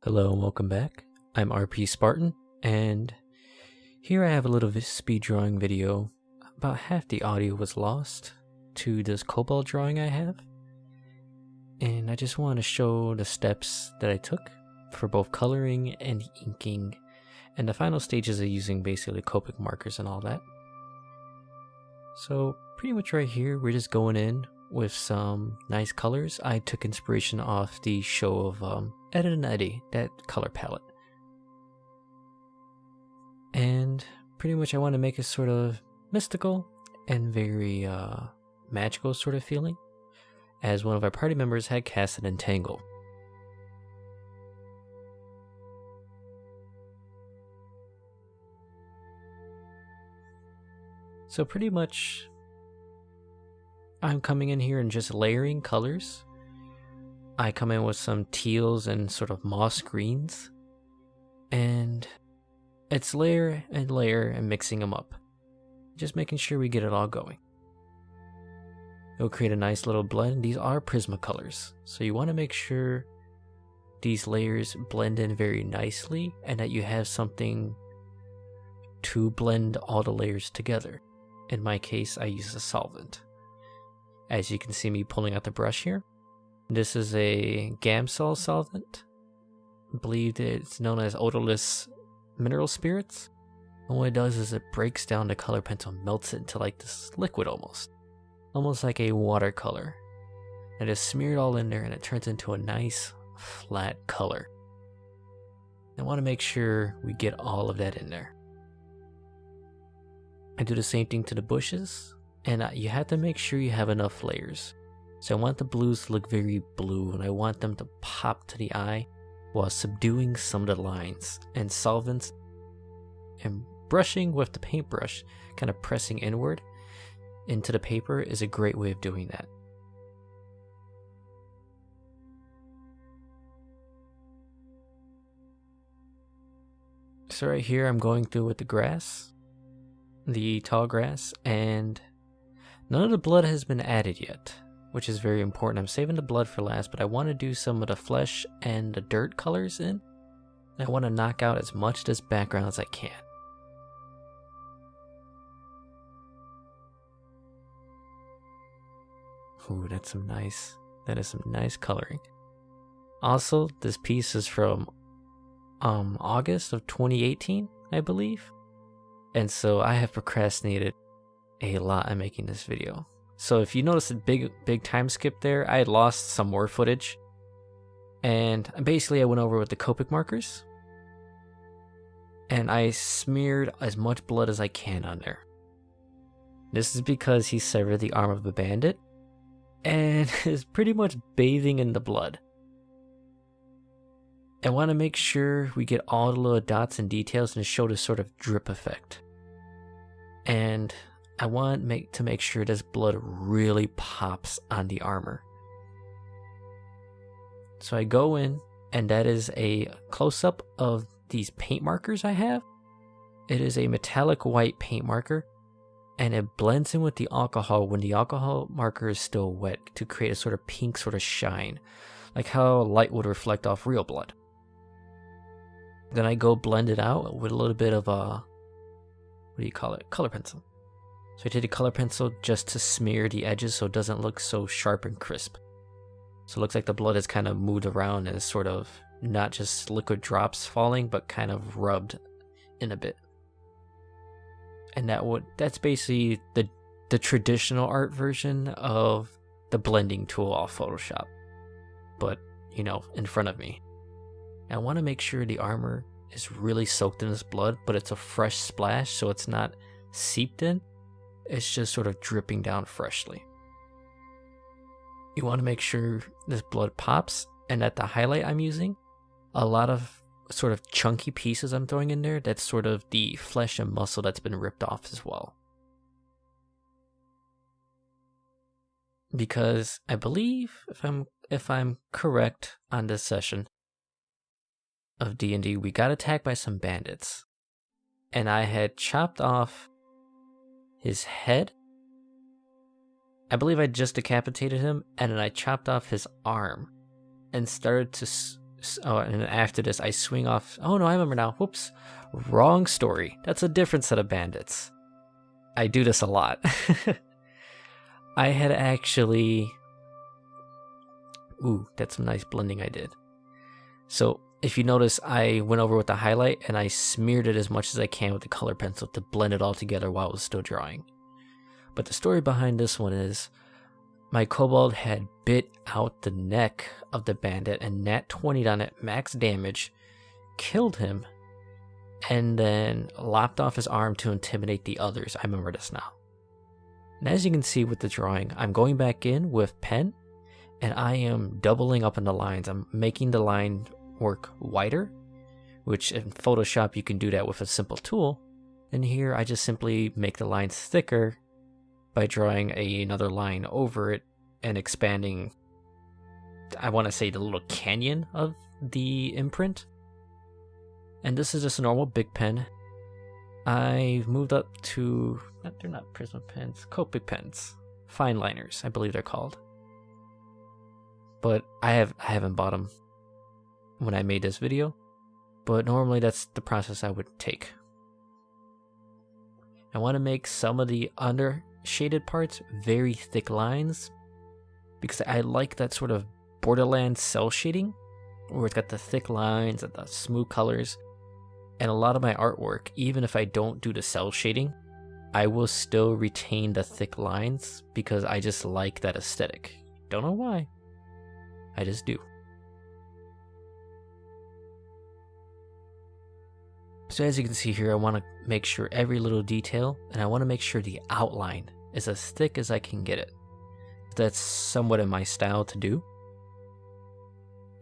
Hello and welcome back. I'm RP Spartan, and here I have a little speed drawing video. About half the audio was lost to this kobold drawing I have, and I just want to show the steps that I took for both coloring and inking, and the final stages of using basically Copic markers and all that. So pretty much right here, we're just going in with some nice colors. I took inspiration off the show of Ed and Eddie, that color palette. And pretty much I want to make it sort of mystical and very magical sort of feeling, as one of our party members had cast an entangle. So pretty much I'm coming in here and just layering colors. I come in with some teals and sort of moss greens, and it's layer and layer and mixing them up, just making sure we get it all going. It'll create a nice little blend. These are Prismacolors, so you want to make sure these layers blend in very nicely and that you have something to blend all the layers together. In my case, I use a solvent. As you can see me pulling out the brush here, this is a Gamsol solvent. I believe it's known as odorless mineral spirits. And what it does is it breaks down the color pencil, melts it into like this liquid almost like a watercolor. And it's smeared all in there and it turns into a nice flat color. I want to make sure we get all of that in there. I do the same thing to the bushes, and you have to make sure you have enough layers. So I want the blues to look very blue, and I want them to pop to the eye while subduing some of the lines. And solvents and brushing with the paintbrush, kind of pressing inward into the paper, is a great way of doing that. So right here I'm going through with the grass, the tall grass, and none of the blood has been added yet, which is very important. I'm saving the blood for last, but I want to do some of the flesh and the dirt colors in. I want to knock out as much of this background as I can. Ooh, that is some nice coloring. Also, this piece is from August of 2018, I believe. And so I have procrastinated a lot in making this video. So if you notice a big time skip there, I had lost some more footage. And basically I went over with the Copic markers, and I smeared as much blood as I can on there. This is because he severed the arm of a bandit and is pretty much bathing in the blood. I want to make sure we get all the little dots and details and show this sort of drip effect. And I want to make sure this blood really pops on the armor. So I go in, and that is a close-up of these paint markers I have. It is a metallic white paint marker, and it blends in with the alcohol when the alcohol marker is still wet to create a sort of pink sort of shine, like how light would reflect off real blood. Then I go blend it out with a little bit of color pencil. So I take the color pencil just to smear the edges so it doesn't look so sharp and crisp. So it looks like the blood is kind of moved around and is sort of not just liquid drops falling, but kind of rubbed in a bit. And that's basically the traditional art version of the blending tool off Photoshop. But, in front of me. I want to make sure the armor is really soaked in this blood, but it's a fresh splash, so it's not seeped in. It's just sort of dripping down freshly. You want to make sure this blood pops, and that the highlight I'm using, a lot of sort of chunky pieces I'm throwing in there, that's sort of the flesh and muscle that's been ripped off as well. Because I believe, if I'm correct on this session of D&D, we got attacked by some bandits, and I had chopped off his head. I believe I just decapitated him, and then I chopped off his arm and started to Oh, and after this, I swing off. Oh no, I remember now. Whoops. Wrong story. That's a different set of bandits. I do this a lot. I had actually... Ooh, that's some nice blending I did. So, if you notice, I went over with the highlight and I smeared it as much as I can with the color pencil to blend it all together while it was still drawing. But the story behind this one is, my kobold had bit out the neck of the bandit and nat 20'd on it, max damage, killed him, and then lopped off his arm to intimidate the others. I remember this now. And as you can see with the drawing, I'm going back in with pen, and I am doubling up on the lines. I'm making the line work wider, which in Photoshop you can do that with a simple tool. And here I just simply make the lines thicker by drawing another line over it and expanding, I want to say, the little canyon of the imprint. And this is just a normal big pen. I moved up to, they're not Prisma pens, Copic pens, fine liners, I believe they're called. But I haven't bought them when I made this video, but normally that's the process I would take. I want to make some of the under shaded parts very thick lines because I like that sort of Borderlands cell shading where it's got the thick lines and the smooth colors. And a lot of my artwork, even if I don't do the cell shading, I will still retain the thick lines because I just like that aesthetic. Don't know why, I just do. So as you can see here, I want to make sure every little detail, and I want to make sure the outline is as thick as I can get it. That's somewhat in my style to do.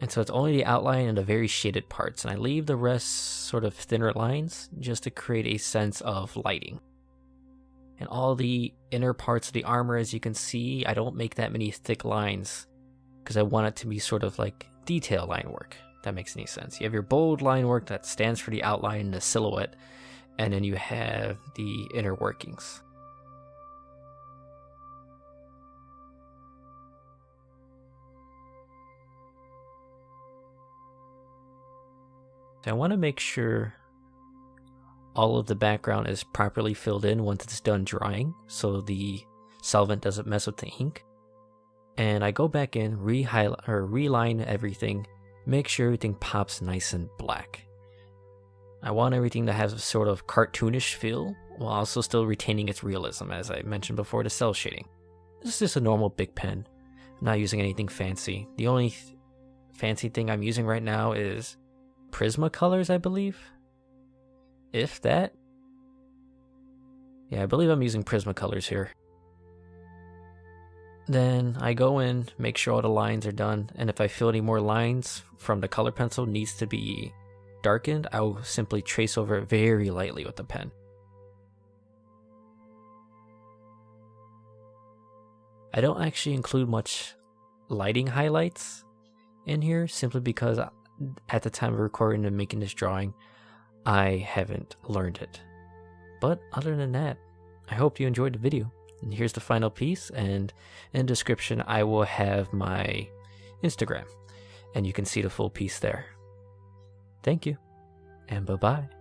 And so it's only the outline and the very shaded parts, and I leave the rest sort of thinner lines just to create a sense of lighting. And all the inner parts of the armor, as you can see, I don't make that many thick lines because I want it to be sort of like detail line work. That makes any sense. You have your bold line work that stands for the outline and the silhouette, and then you have the inner workings. So I want to make sure all of the background is properly filled in once it's done drying, so the solvent doesn't mess with the ink. And I go back in, reline everything, make sure everything pops nice and black. I want everything to have a sort of cartoonish feel, while also still retaining its realism, as I mentioned before, the cell shading. This is just a normal big pen. I'm not using anything fancy. The only fancy thing I'm using right now is Prisma colors, I believe. If that. Yeah, I believe I'm using Prisma colors here. Then I go in, make sure all the lines are done, and if I feel any more lines from the color pencil needs to be darkened, I'll simply trace over it very lightly with the pen. I don't actually include much lighting highlights in here, simply because at the time of recording and making this drawing, I haven't learned it. But other than that, I hope you enjoyed the video. And here's the final piece, and in the description I will have my Instagram, and you can see the full piece there. Thank you, and bye-bye.